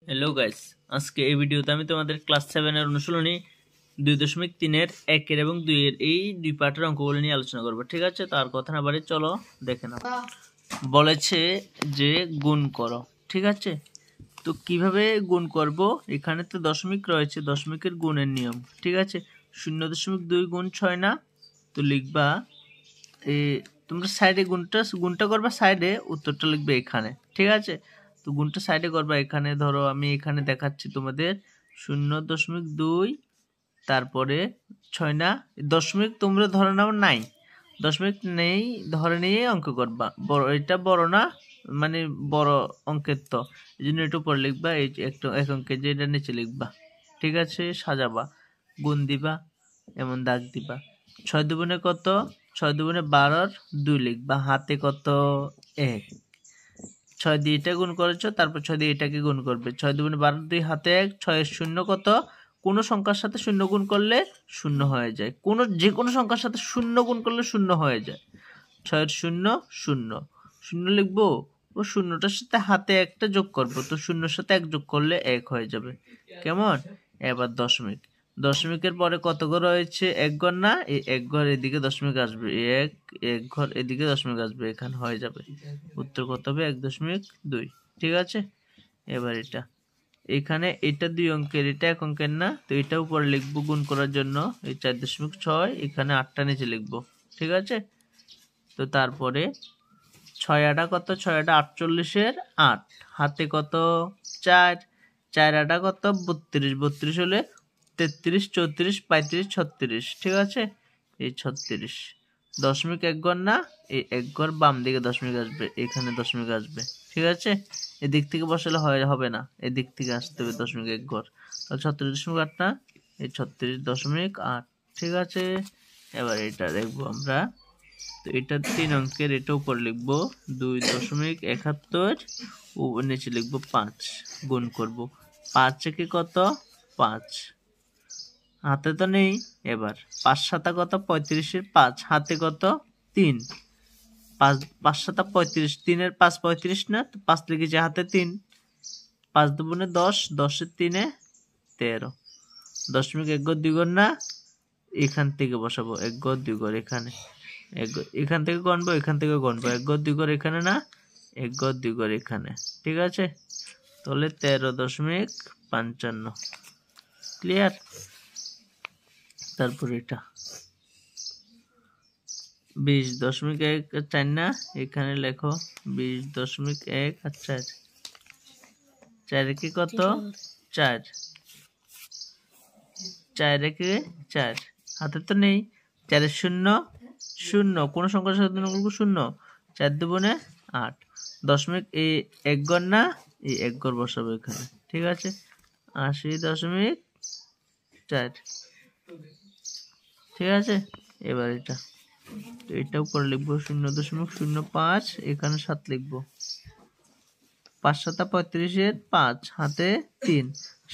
Hello guys, আজকে এই ভিডিওতে আমি তোমাদের ক্লাস 7 এর অনুশীলনী 2.3 এর 1 এর এবং 2 এর এই দুই পার্টের অঙ্কগুলো নিয়ে আলোচনা করব। ঠিক আছে, তার কথা না বাড়ি চলো দেখে নাও। বলেছে যে গুণ করো। ঠিক আছে, তো কিভাবে গুণ করব? এখানে তো দশমিক রয়েছে, দশমিকের গুণের নিয়ম। ঠিক আছে, 0.2 গুণ 6 না, তো লিখবা তোমরা সাইডে গুণটা করবা, সাইডে উত্তরটা লিখবে এখানে। ঠিক আছে, তো গুণটা সাইডে করবা। এখানে ধরো আমি এখানে দেখাচ্ছি তোমাদের 0.2, তারপরে 6 না, দশমিক তোমরা ধরে নাও নাই, দশমিক নেই ধরে নিয়ে অঙ্ক করবা। বড় এটা বড় না, মানে বড় অঙ্কের, তো এই জন্য একটু পরে লিখবা, এই একটু এক অঙ্কের যেটা নিচে লিখবা। ঠিক আছে, সাজাবা, গুণ দিবা, এমন দাগ দিবা। 6 দুগুণে কত? 6 দুগুণে 12, 2 লিখবা, হাতে কত? 1। 6 দিয়ে এটা গুণ করেছো, তারপর 6 দিয়ে এটাকে গুণ করবে। 6 দুগুণে 12, 2 হাতে 1। 6 এর শূন্য কত? কোনো সংখ্যার সাথে শূন্য গুণ করলে শূন্য হয়ে যায়, যে কোনো সংখ্যার সাথে শূন্য গুণ করলে শূন্য হয়ে যায়। 6 এর শূন্য শূন্য, শূন্য লিখবো, ও শূন্যটার সাথে হাতে একটা যোগ করবো, তো শূন্যর সাথে 1 যোগ করলে 1 হয়ে যাবে। কেমন? এবার দশমিক, দশমিকের পরে কত ঘর রয়েছে? 1 ঘর না, এই 1 ঘর এদিকে দশমিক আসবে, এক ঘর এদিকে দশমিক আসবে, এখানে হয়ে যাবে। উত্তর কত হবে? 1.2। ঠিক আছে, এবার এটা এখানে, এটা 2 অঙ্কের, এটা 1 অঙ্কের না, তো এটা উপরে লিখবো গুণ করার জন্য। এই 4.6, এখানে 8টা নিচে লিখবো। ঠিক আছে, তো তারপরে 6 আটা কত? 6 আটা 48-এর 8, হাতে কত? 4। 4 আটা কত? 32, 32 হলে 33, 34, 35, 36। ঠিক আছে, এই 36। দশমিক 1 ঘর না, এই 1 ঘর বাম দিকে দশমিক আসবে, এখানে দশমিক আসবে। ঠিক আছে, এদিক থেকে বসালে হবে না, এদিক থেকে আসতে হবে দশমিক 1 ঘর, তাহলে 36.8 না, এই 36.8। ঠিক আছে, এবার এটা দেখবো আমরা। তো এটা 3 অঙ্কের, এটা উপরে লিখবো 2.71 ও নিচে লিখবো 5, গুণ করব। 5 একে কত? 5, হাতে তো নেই। এবার 5 সাতা কত? 35-এর 5, হাতে কত? 3। 5 সাতা 35, 3-এর 5 35 না, তো 5 লিখেছি, হাতে 3। 5 দুগুণে 10, 10-এর 3-এ 13। দশমিক 1 ঘর 2 ঘর না, এখান থেকে বসাবো 1 ঘর 2 ঘর, এখানে এখান থেকে গণবো, এখান থেকে গণবো, 1 ঘর 2 ঘর এখানে না, 1 ঘর 2 ঘর এখানে। ঠিক আছে, তাহলে 13.55। ক্লিয়ার? তারপর এটা 20.1 না, এখানে লেখো 20.1 আর 4। 4 একে কত? 4। 4 একে 4, হাতে তো নেই। 4 এর শূন্য শূন্য, কোন সংখ্যার সাথে শূন্য। 4 দুগুণে 8, দশমিক এই 1 ঘর না, এই 1 ঘর বসাবো এখানে। ঠিক আছে, 80.4। ঠিক আছে, এবার এটা, তো এটা উপরে লিখবো 0.05, এখানে 7 লিখবো। 5 সাতা 35-এর 5, হাতে 3।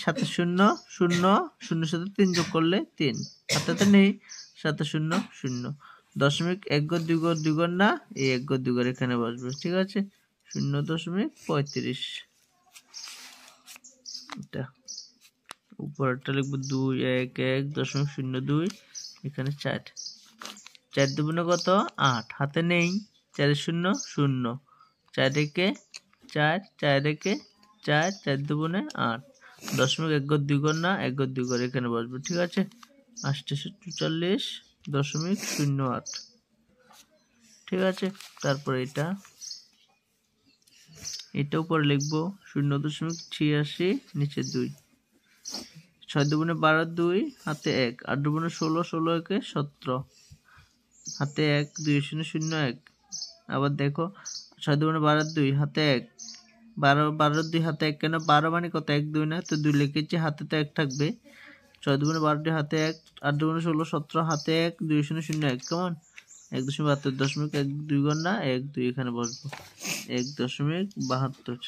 7 শূন্য শূন্য, শূন্যর সাথে 3 যোগ করলে 3, হাতে তো নেই। 7 শূন্য শূন্য, দশমিক 1 ঘর 2 ঘর 2 ঘর না, এই 1 ঘর 2 ঘর এখানে বসবে। ঠিক আছে, 0.35। এটা উপরেরটা লিখবো 211.02, এখানে 4। 4 দুগুণে কত? 8, হাতে নেই। 4 শূন্য শূন্য, 4 একে 4, 4 একে 4, 4 দুগুণে 8। দশমিক 1 ঘর 2 ঘর না, 1 ঘর 2 ঘর এখানে বসবে। ঠিক আছে, 844.08। ঠিক আছে, তারপরে এটা উপরে লিখবো 0.86, নিচে 2। 6 দুগুণে 12, 2 হাতে 1। 8 দুগুণে 16, 16 একে 17, হাতে 1। 2 0 0 1। আবার দেখো 6 দুগুণে 12, 2 হাতে 1। 12 2 হাতে 1 কেন? 12 মানে কত? 1 2 না, তো 2 লিখেছি, হাতে তো 1 থাকবে। 6 দুগুণে 12, হাতে 1। 8 দুগুণে 16, 17 হাতে 1। 2 0 0 1, কেমন? 1.72, দশমিক 1 2 ঘর না, 1 2 এখানে বসবো, 1.72।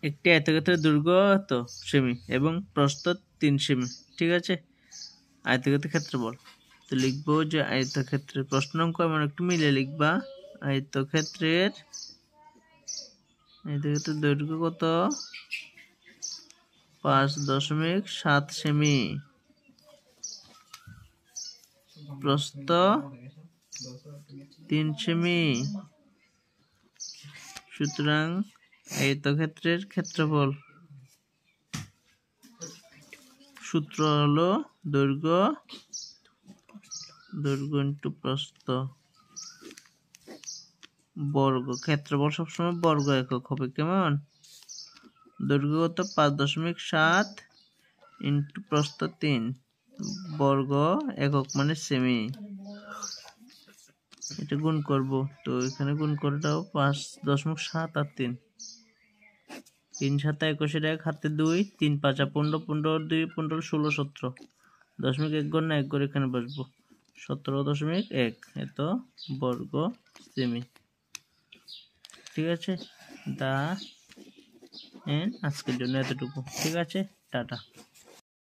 একটি আয়তক্ষেত্রের দৈর্ঘ্য তো সেমি এবং প্রস্থ 3 সেমি। ঠিক আছে, আয়তক্ষেত্রের ক্ষেত্রফল, তো লিখবো যে আয়তক্ষেত্রের, প্রশ্ন অঙ্ক এমন একটু মিলে লিখবা, আয়তক্ষেত্রের এদিকে তো দৈর্ঘ্য কত 5.7 সেমি, প্রস্থ 3 সেমি। সুতরাং আয়তক্ষেত্রের ক্ষেত্রফল সূত্র হলো দৈর্ঘ্য ইন্টু প্রস্থ বর্গ। ক্ষেত্রফল সবসময় বর্গ একক হবে। কেমন? দৈর্ঘ্য কত 5.7 ইন্টু প্রস্থ 3 বর্গ একক মানে সেমি। এটা গুণ করব, তো এখানে গুণ করে দাও 5.7 আর 3 7 21 1 হাতে 2 3 5 15 15 2 15 16 17 দশমিক 1 ঘর না 1 ঘর এখানে বসবো 17.1 এত বর্গ সেমি। ঠিক আছে, আজকের জন্য এতটুকু। ঠিক আছে, টাটা।